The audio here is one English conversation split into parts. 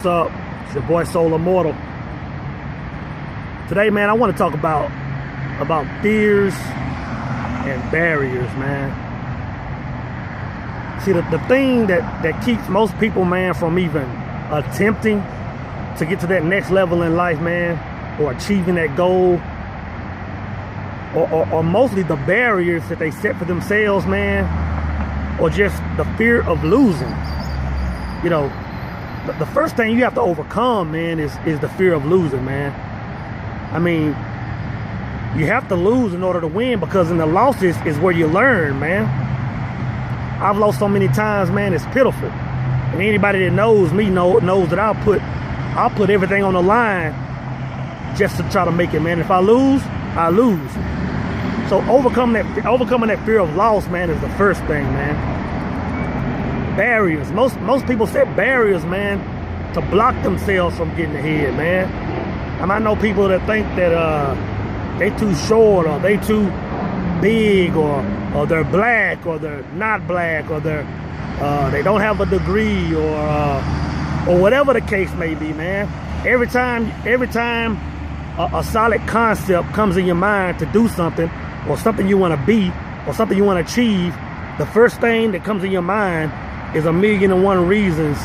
up? It's your boy Soul Immortal. Today, man, I want to talk about fears and barriers, man. See, the thing that keeps most people, man, from even attempting to get to that next level in life, man, or achieving that goal, or mostly the barriers that they set for themselves, man, or just the fear of losing. You know, the first thing you have to overcome, man, is the fear of losing, man. I mean, you have to lose in order to win, because in the losses is where you learn, man. I've lost so many times, man, it's pitiful. And anybody that knows me knows that I'll put everything on the line just to try to make it, man. If I lose, I lose. So overcoming that fear of loss, man, is the first thing, man. Barriers. Most people set barriers, man, to block themselves from getting ahead, man. I know people that think that they too short, or they too big, or they're black, or they're not black, or they don't have a degree, or whatever the case may be, man. Every time a solid concept comes in your mind to do something, or something you want to be, or something you want to achieve, the first thing that comes in your mind is 1,000,001 reasons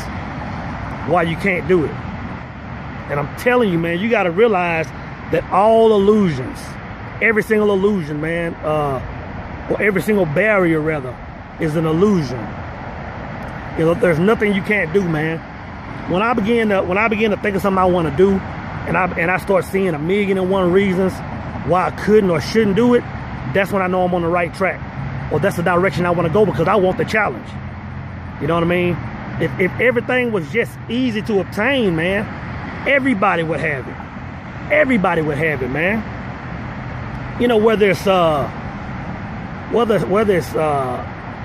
why you can't do it. And I'm telling you, man, you got to realize that all illusions, every single illusion, man, or every single barrier, rather, is an illusion. You know, there's nothing you can't do, man. When I begin to think of something I want to do, and I start seeing 1,000,001 reasons why I couldn't or shouldn't do it, that's when I know I'm on the right track, or that's the direction I want to go, because I want the challenge. You know what I mean? If everything was just easy to obtain, man, everybody would have it. Everybody would have it, man. You know, whether it's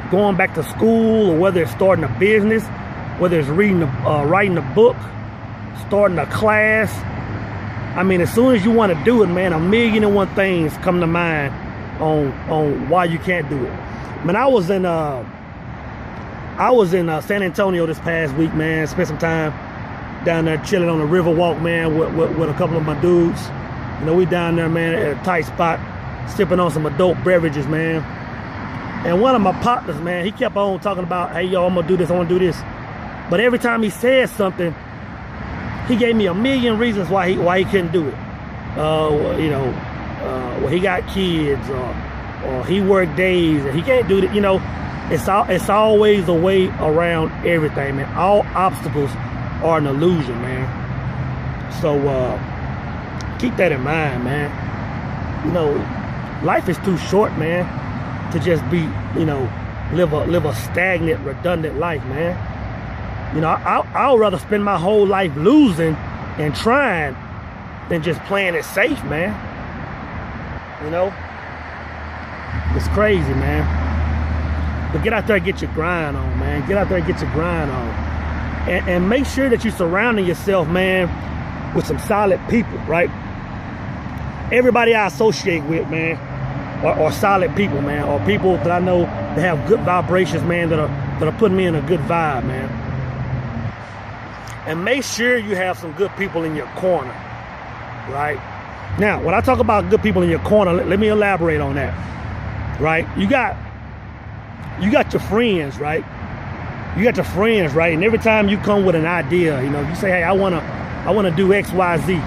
going back to school, or whether it's starting a business, whether it's writing a book, starting a class. I mean, as soon as you want to do it, man, 1,000,001 things come to mind on why you can't do it. Man, I was in San Antonio this past week, man. Spent some time down there chilling on the river walk, man, with a couple of my dudes. You know, we down there, man, at a tight spot, sipping on some adult beverages, man. And one of my partners, man, he kept on talking about, hey, yo, I'm gonna do this, I wanna do this. But every time he said something, he gave me 1,000,000 reasons why he couldn't do it. Well, he got kids, or he worked days, and he can't do it. You know, it's always a way around everything, man. All obstacles are an illusion, man. So keep that in mind, man. You know, life is too short, man, to just be, you know, live a stagnant, redundant life, man. You know, I'd rather spend my whole life losing and trying than just playing it safe, man. You know, it's crazy, man. But get out there and get your grind on, man. Get out there and get your grind on. And make sure that you're surrounding yourself, man, with some solid people, right? Everybody I associate with, man, are solid people, man, or people that I know that have good vibrations, man, that are putting me in a good vibe, man. And make sure you have some good people in your corner, right? Now, when I talk about good people in your corner, let me elaborate on that, right? You got your friends, right? You got your friends, right? And every time you come with an idea, you know, you say, hey, I wanna do X, Y, Z.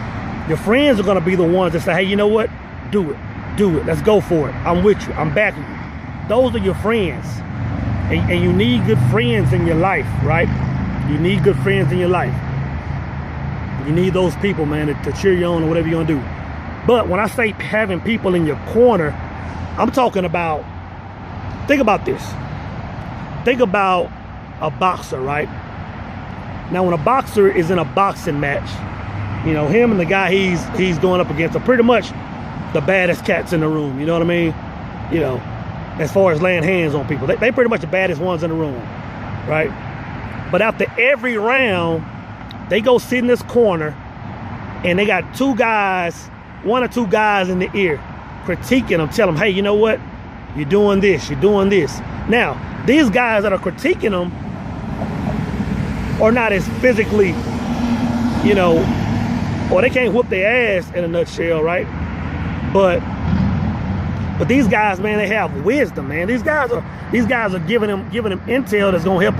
Your friends are gonna be the ones that say, hey, you know what? Do it. Let's go for it. I'm with you. I'm backing you. Those are your friends. And you need good friends in your life, right? You need good friends in your life. You need those people, man, to cheer you on or whatever you're gonna do. But when I say having people in your corner, I'm talking about, think about this. Think about a boxer, right? Now, when a boxer is in a boxing match, you know, him and the guy he's going up against are pretty much the baddest cats in the room, you know what I mean? You know, as far as laying hands on people. They pretty much the baddest ones in the room, right? But after every round, they go sit in this corner, and they got one or two guys in the ear critiquing them, tell them, hey, you know what? You're doing this, you're doing this. Now, these guys that are critiquing them are not as physically you know, or they can't whoop their ass in a nutshell, right? But these guys, man, they have wisdom, man. These guys are giving them intel that's gonna help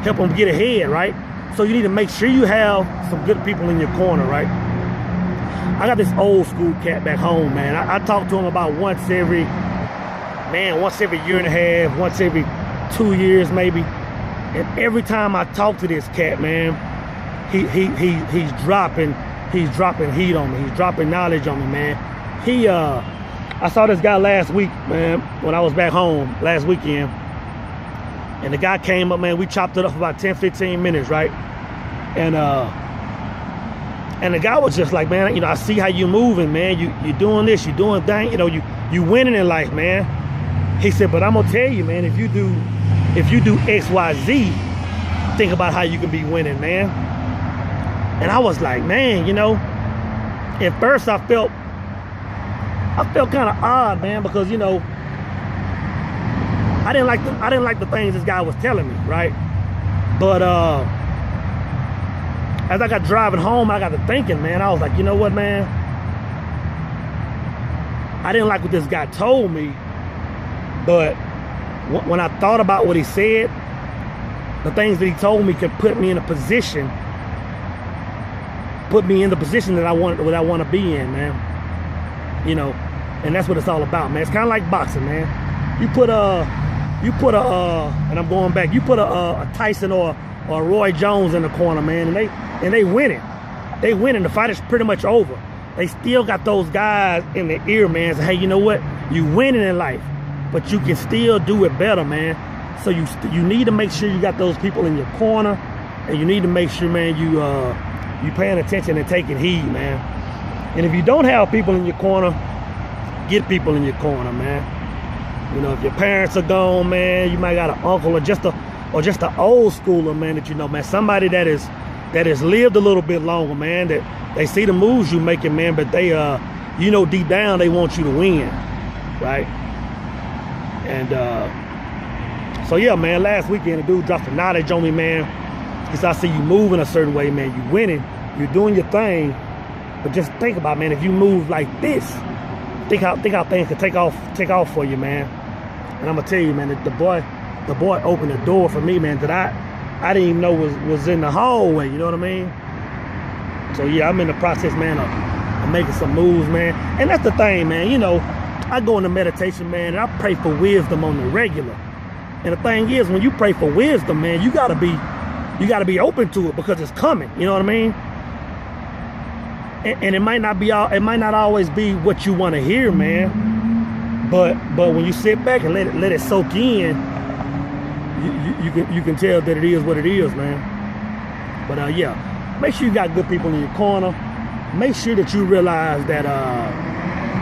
them get ahead, right? So you need to make sure you have some good people in your corner, right? I got this old school cat back home, man. I talk to him about once every year and a half, once every 2 years maybe. And every time I talk to this cat, man, he's dropping heat on me. He's dropping knowledge on me, man. I saw this guy last week, man, when I was back home last weekend. And the guy came up, man, we chopped it up for about 10, 15 minutes, right? And the guy was just like, man, you know, I see how you moving, man. You doing this, you doing that, you know, you winning in life, man. He said, but I'm gonna tell you, man, if you do X, Y, Z, think about how you can be winning, man. And I was like, man, you know, at first I felt kind of odd, man, because, you know, I didn't like the things this guy was telling me, right? But as I got driving home, I got to thinking, man, I was like, you know what, man? I didn't like what this guy told me, but when I thought about what he said, the things that he told me could put me in the position that I want to be in, man. You know, and that's what it's all about, man. It's kind of like boxing, man. You put a Tyson or a Roy Jones in the corner, man, and they winning. They winning. The fight is pretty much over. They still got those guys in the ear, man. Say, hey, you know what? You winning in life, but you can still do it better, man. So you need to make sure you got those people in your corner, and you need to make sure, man, you paying attention and taking heed, man. And if you don't have people in your corner, get people in your corner, man. You know, if your parents are gone, man, you might got an uncle or just an old schooler, man, that you know, man, somebody that has lived a little bit longer, man, that they see the moves you making, man, but they you know, deep down they want you to win, right? And so yeah, man, last weekend the dude dropped the knowledge on me, man. He said, I see you moving a certain way, man. You winning, you're doing your thing, but just think about, man, if you move like this, think how things could take off for you, man. And I'm gonna tell you, man, that the boy opened the door for me, man, that I didn't even know was in the hallway, you know what I mean? So yeah, I'm in the process, man, of making some moves, man. And that's the thing, man, you know, I go into meditation, man, and I pray for wisdom on the regular. And the thing is, when you pray for wisdom, man, you gotta be open to it because it's coming, you know what I mean? And it might not always be what you want to hear, man. But when you sit back and let it soak in, you can tell that it is what it is, man. But yeah, make sure you got good people in your corner. Make sure that you realize that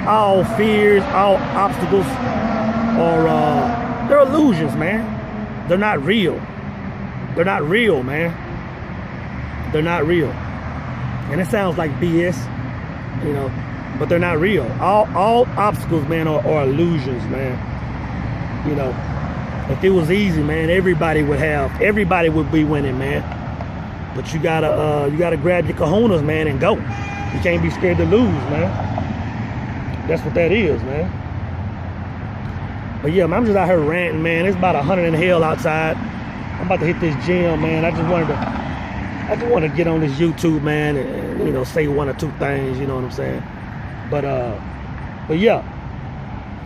all fears, all obstacles they're illusions, man. They're not real. They're not real, man. They're not real. And it sounds like BS, you know, but they're not real. All obstacles, man, are illusions, man. You know, if it was easy, man, everybody would be winning, man. But you gotta grab your cojones, man, and go. You can't be scared to lose, man. That's what that is, man. But yeah, man, I'm just out here ranting, man. It's about 100 in hell outside. I'm about to hit this gym, man. I just wanted to get on this YouTube, man, and you know, say one or two things, you know what I'm saying? But yeah,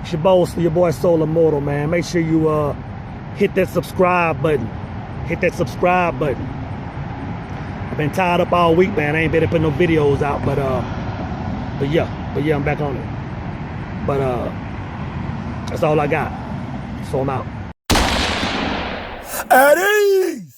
it's your boy Soul Immortal, man. Make sure you hit that subscribe button. Hit that subscribe button. I've been tied up all week, man. I ain't been able to put no videos out, but yeah, I'm back on it. But that's all I got. So I'm out. Eddie!